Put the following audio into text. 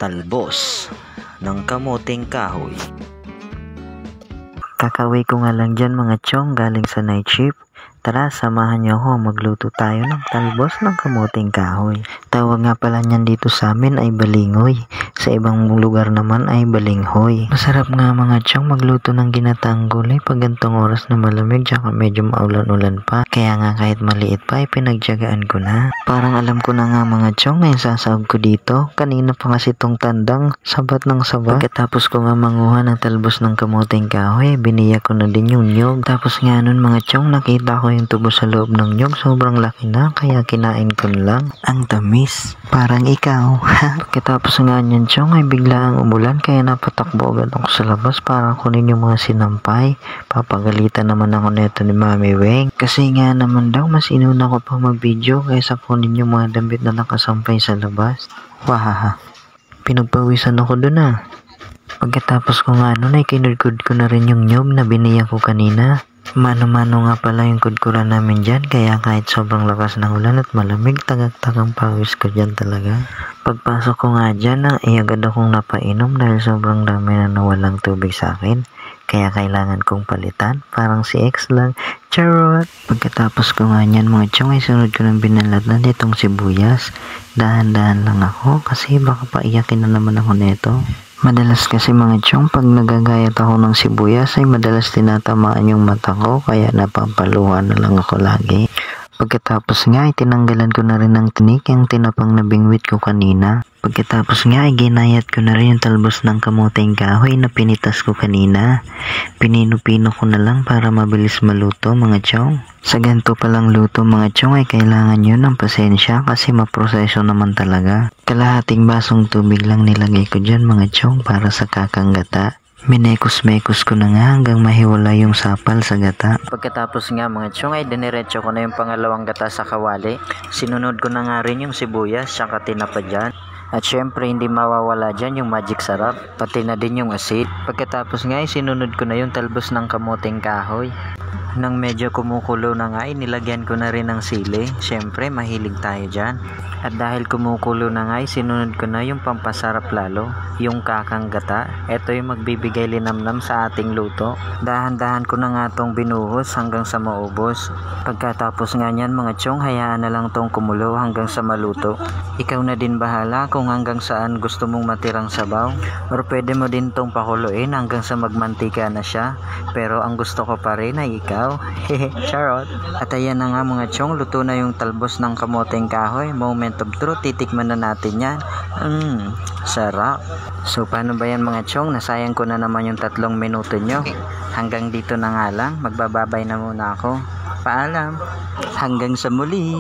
talbos ng kamuting kahoy. Kakauwi ko nga lang dyan mga chong galing sa night shift. Tara, samahan niyo ako, magluto tayo ng talbos ng kamuting kahoy. Tawag nga pala niyan dito sa amin ay balingoy. Sa ibang lugar naman ay balinghoy. Masarap nga mga chong magluto ng ginataang gulay pag gantong oras na malamig tsaka medyo maulan-ulan pa. Kaya nga kahit maliit pa ay pinagtiyagaan ko na. Parang alam ko na nga mga chong ngayon sasahog ko dito. Kanina pa kasi tong tandang sabat ng sabat. Pagkatapos ko nga manguha ng talbos ng kamuting kahoy, biniyak ko na din yung nyog. Tapos nga nun mga chong nakita ko yung tubo sa loob ng nyog, sobrang laki na kaya kinain ko lang. Ang tamis, parang ikaw. Pagkatapos nga nyan chong ay bigla ang umulan kaya napatakbo agad ako sa labas para kunin yung mga sinampay. Papagalitan naman ako neto ni Mami Weng kasi nga naman daw mas inuna ko pa mag-video kaysa kunin yung mga damit na nakasampay sa labas. Wahaha, pinagpawisan ako dun ah. Pagkatapos ko nga nun ay kinudkod ko na rin yung nyog na biniyak ko kanina. Mano-mano nga pala yung kudkuran namin dyan kaya kahit sobrang lakas ng ulan at malamig, tagak-tagang pawis ko dyan talaga. Pagpasok ko nga dyan, agad akong napainom dahil sobrang dami na nawalang tubig sa akin. Kaya kailangan kong palitan, parang si X lang, charot! Pagkatapos ko nga nyan mga chong ay sunod ko ng binalatan nitong sibuyas. Dahan-dahan lang ako kasi baka paiyakin na naman ako neto. Madalas kasi mga chong pag nagagayat ako ng sibuyas ay madalas tinatamaan yung mata ko kaya napapaluhan na lang ako lagi. Pagkatapos nga ay tinanggalan ko na rin ng tinik yung tinapang na bingwit ko kanina. Pagkatapos nga ay ginayat ko na rin yung talbos ng kamuting kahoy na pinitas ko kanina. Pinino-pino ko na lang para mabilis maluto mga chong. Sa ganito palang luto mga chong ay kailangan nyo ng pasensya kasi maproseso naman talaga. Kalahating basong tubig lang nilagay ko dyan mga chong para sa kakang gata. Minekos-mekos ko na nga hanggang mahiwala yung sapal sa gata. Pagkatapos nga mga chong ay diniretso ko na yung pangalawang gata sa kawali. Sinunod ko na nga rin yung sibuyas tsaka tinapa dyan. At syempre hindi mawawala dyan yung magic sarap, pati na din yung asid. Pagkatapos nga ay sinunod ko na yung talbos ng kamuting kahoy. Nang medyo kumukulo na nga ay nilagyan ko na rin ng sili. Syempre mahilig tayo dyan. At dahil kumukulo na nga ay sinunod ko na yung pampasarap lalo, yung kakang gata. Ito yung magbibigay linamnam sa ating luto. Dahan-dahan ko na nga tong binuhos hanggang sa maubos. Pagkatapos nga nyan mga chong, hayaan na lang tong kumulo hanggang sa maluto. Ikaw na din bahala kung hanggang saan gusto mong matirang sabaw. Or pwede mo din tong pakuluin hanggang sa magmantika na siya. Pero ang gusto ko pa rin ay ikaw. Hehe, charot. At ayan na nga mga chong, luto na yung talbos ng kamuting kahoy. Moment of truth, titikman na natin yan. Sarap. So paano ba yan mga chong? Nasayang ko na naman yung 3 minuto nyo. Hanggang dito na nga lang. Magbababay na muna ako. Paalam. Hanggang sa muli.